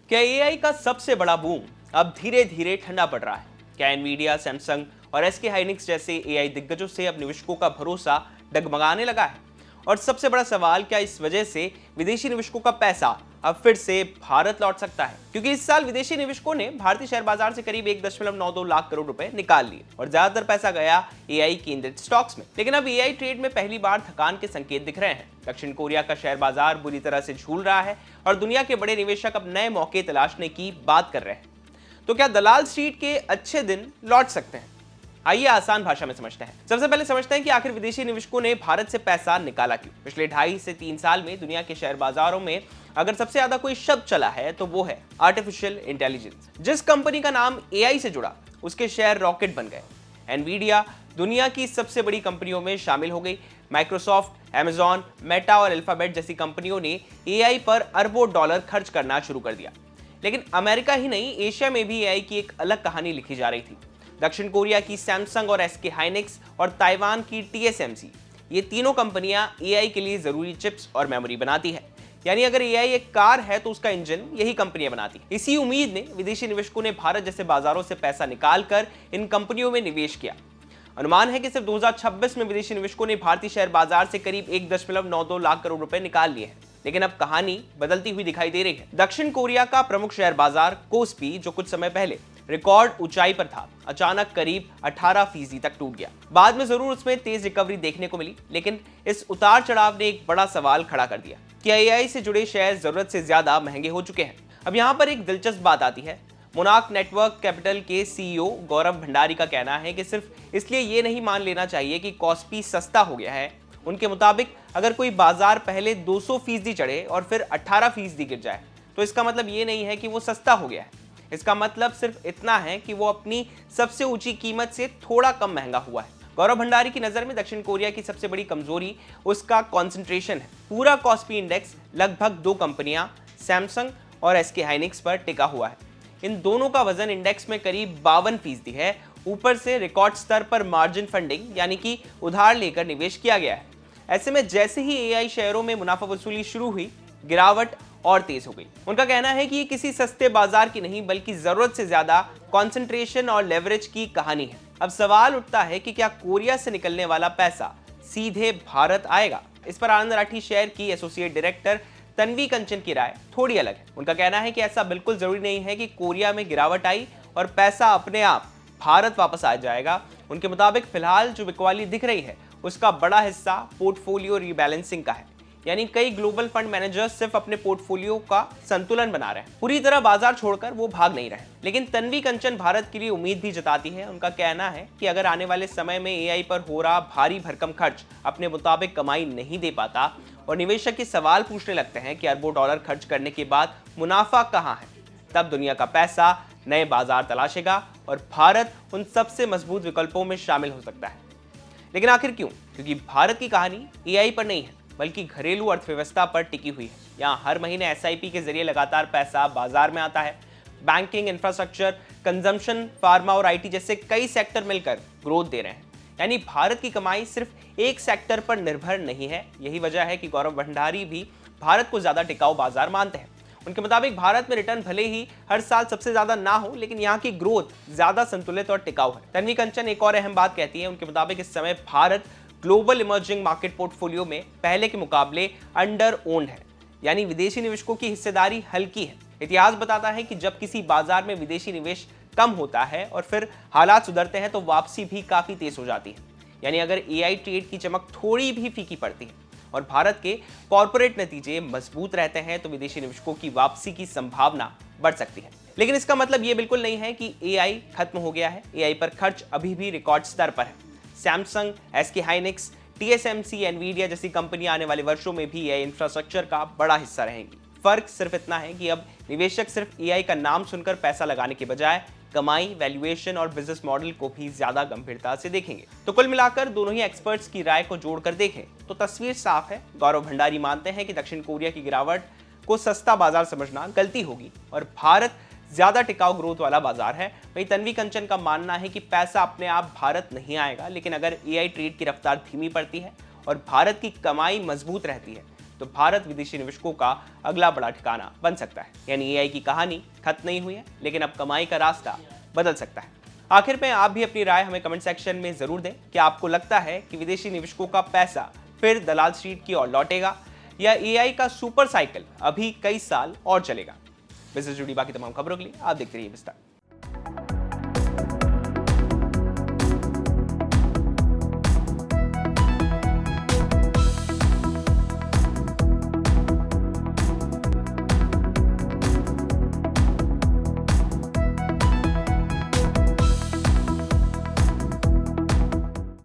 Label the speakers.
Speaker 1: क्या एआई का सबसे बड़ा बूम अब धीरे धीरे ठंडा पड़ रहा है? क्या एनवीडिया, सैमसंग और एसके हाइनिक्स जैसे एआई दिग्गजों से अब निवेशकों का भरोसा डगमगाने लगा है? और सबसे बड़ा सवाल, क्या इस वजह से विदेशी निवेशकों का पैसा अब फिर से भारत लौट सकता है? क्योंकि इस साल विदेशी निवेशकों ने भारतीय शेयर बाजार से करीब 1.92 लाख करोड़ रुपए निकाल लिए और ज्यादातर पैसा गया एआई केंद्रित स्टॉक्स में। लेकिन अब एआई ट्रेड में पहली बार थकान के संकेत दिख रहे हैं। दक्षिण कोरिया का शेयर बाजार बुरी तरह से झूल रहा है और दुनिया के बड़े निवेशक अब नए मौके तलाशने की बात कर रहे हैं। तो क्या दलाल स्ट्रीट के अच्छे दिन लौट सकते हैं? आइए आसान भाषा में समझते हैं। सबसे पहले समझते हैं कि आखिर विदेशी निवेशकों ने भारत से पैसा निकाला क्यों। पिछले 2.5 से 3 साल में दुनिया के शेयर बाजारों में अगर सबसे ज्यादा कोई शब्द चला है तो वो है आर्टिफिशियल इंटेलिजेंस। जिस कंपनी का नाम एआई से जुड़ा उसके शेयर रॉकेट बन गए। एनवीडिया दुनिया की सबसे बड़ी कंपनियों में शामिल हो गई। माइक्रोसॉफ्ट, अमेजॉन, मेटा और अल्फाबेट जैसी कंपनियों ने एआई पर अरबों डॉलर खर्च करना शुरू कर दिया। लेकिन अमेरिका ही नहीं, एशिया में भी एआई की एक अलग कहानी लिखी जा रही थी। दक्षिण कोरिया की सैमसंग और एसके हाइनिक्स और ताइवान की टीएसएमसी, ये तीनों कंपनियां एआई के लिए जरूरी चिप्स और मेमोरी बनाती है। यानी अगर एआई एक कार है तो उसका इंजन यही कंपनियां बनाती है। इसी उम्मीद ने विदेशी निवेशकों ने भारत जैसे बाजारों से पैसा निकालकर इन कंपनियों में निवेश किया। अनुमान है कि सिर्फ 2026 में विदेशी निवेशकों ने भारतीय शेयर बाजार से करीब 1.92 लाख करोड़ रुपए निकाल लिए हैं। लेकिन अब कहानी बदलती हुई दिखाई दे रही है। दक्षिण कोरिया का प्रमुख शेयर बाजार कोस्पी, जो कुछ समय पहले रिकॉर्ड ऊंचाई पर था, अचानक करीब 18% तक टूट गया। बाद में जरूर उसमें तेज रिकवरी देखने को मिली, लेकिन इस उतार चढ़ाव ने एक बड़ा सवाल खड़ा कर दिया कि एआई से जुड़े शेयर जरूरत से ज्यादा महंगे हो चुके हैं। अब यहाँ पर एक दिलचस्प बात आती है। मोनार्क नेटवर्क कैपिटल के सीईओ गौरव भंडारी का कहना है कि सिर्फ इसलिए ये नहीं मान लेना चाहिए कि कॉस्पी सस्ता हो गया है। उनके मुताबिक अगर कोई बाजार पहले 200% चढ़े और फिर 18% गिर जाए तो इसका मतलब ये नहीं है कि वो सस्ता हो गया है। इसका मतलब सिर्फ इतना है कि वो अपनी सबसे ऊंची कीमत से थोड़ा कम महंगा हुआ है। गौरव भंडारी की नजर में दक्षिण कोरिया की सबसे बड़ी कमजोरी उसका कॉन्सेंट्रेशन है। पूरा कॉस्पी इंडेक्स लगभग 2 कंपनियां सैमसंग और एसके हाइनिक्स पर टिका हुआ है। इन दोनों का वजन इंडेक्स में करीब 52% है। ऊपर से रिकॉर्ड स्तर पर मार्जिन फंडिंग यानी कि उधार लेकर निवेश किया गया है। ऐसे में जैसे ही एआई शेयरों में मुनाफा वसूली शुरू हुई, गिरावट और तेज हो गई। उनका कहना है कि ये किसी सस्ते बाजार की नहीं बल्कि जरूरत से ज्यादा कंसंट्रेशन और लेवरेज की कहानी है। अब सवाल उठता है कि क्या कोरिया से निकलने वाला पैसा सीधे भारत आएगा? इस पर आनंद राठी शेयर की एसोसिएट डायरेक्टर तन्वी कंचन की राय थोड़ी अलग है। उनका कहना है कि ऐसा बिल्कुल जरूरी नहीं है कि कोरिया में गिरावट आई और पैसा अपने आप भारत वापस आ जाएगा। उनके मुताबिक फिलहाल जो बिकवाली दिख रही है उसका बड़ा हिस्सा पोर्टफोलियो रीबैलेंसिंग का है। यानी कई ग्लोबल फंड मैनेजर्स सिर्फ अपने पोर्टफोलियो का संतुलन बना रहे हैं, पूरी तरह बाजार छोड़कर वो भाग नहीं रहे। लेकिन तन्वी कंचन भारत के लिए उम्मीद भी जताती है। उनका कहना है कि अगर आने वाले समय में एआई पर हो रहा भारी भरकम खर्च अपने मुताबिक कमाई नहीं दे पाता और निवेशक के सवाल पूछने लगते हैं कि अरबों डॉलर खर्च करने के बाद मुनाफा कहाँ है, तब दुनिया का पैसा नए बाजार तलाशेगा और भारत उन सबसे मजबूत विकल्पों में शामिल हो सकता है। लेकिन आखिर क्यों? क्योंकि भारत की कहानी एआई पर नहीं है बल्कि घरेलू अर्थव्यवस्था पर टिकी हुई है। यहाँ हर महीने एसआईपी के जरिए लगातार पैसा बाजार में आता है। बैंकिंग, इंफ्रास्ट्रक्चर, कंजम्पशन, फार्मा और आईटी जैसे कई सेक्टर मिलकर ग्रोथ दे रहे हैं। यानी भारत की कमाई सिर्फ एक सेक्टर पर निर्भर नहीं है। यही वजह है कि गौरव भंडारी भी भारत को ज्यादा टिकाऊ बाजार मानते हैं। उनके मुताबिक भारत में रिटर्न भले ही हर साल सबसे ज्यादा ना हो, लेकिन यहाँ की ग्रोथ ज्यादा संतुलित और टिकाऊ है। तन्वी कंचन एक और अहम बात कहती है। उनके मुताबिक इस समय Bharat global emerging market portfolio में पहले के मुकाबले अंडर ओन्ड है, यानी विदेशी निवेशकों की हिस्सेदारी हल्की है। इतिहास बताता है कि जब किसी बाजार में विदेशी निवेश कम होता है और फिर हालात सुधरते हैं तो वापसी भी काफी तेज हो जाती है। यानी अगर एआई ट्रेड की चमक थोड़ी भी फीकी पड़ती है और भारत के कॉर्पोरेट नतीजे मजबूत रहते हैं तो विदेशी निवेशकों की वापसी की संभावना बढ़ सकती है। लेकिन इसका मतलब ये बिल्कुल नहीं है कि एआई खत्म हो गया है। एआई पर खर्च अभी भी रिकॉर्ड स्तर पर है। Samsung, SK Hynix, TSMC, Nvidia जैसी कंपनियां आने वाले वर्षों में भी एआई इंफ्रास्ट्रक्चर का बड़ा हिस्सा रहेंगी। फर्क सिर्फ इतना है कि अब निवेशक सिर्फ एआई का नाम सुनकर पैसा लगाने के बजाय कमाई, वैल्यूएशन और बिजनेस मॉडल को भी ज्यादा गंभीरता से देखेंगे। तो कुल मिलाकर दोनों ही एक्सपर्ट्स की राय को जोड़कर देखें तो तस्वीर साफ है। गौरव भंडारी मानते हैं कि दक्षिण कोरिया की गिरावट को सस्ता बाजार समझना गलती होगी और भारत ज्यादा टिकाऊ ग्रोथ वाला बाजार है। वहीं तन्वी कंचन का मानना है कि पैसा अपने आप भारत नहीं आएगा, लेकिन अगर एआई ट्रेड की रफ्तार धीमी पड़ती है और भारत की कमाई मजबूत रहती है तो भारत विदेशी निवेशकों का अगला बड़ा ठिकाना बन सकता है। यानी एआई की कहानी खत्म नहीं हुई है, लेकिन अब कमाई का रास्ता बदल सकता है। आखिर में आप भी अपनी राय हमें कमेंट सेक्शन में जरूर दें कि आपको लगता है कि विदेशी निवेशकों का पैसा फिर दलाल स्ट्रीट की ओर लौटेगा या एआई का सुपर साइकिल अभी कई साल और चलेगा। बिजनेस जुड़ी बाकी तमाम खबरों के लिए आप देखते रहिए विस्तार।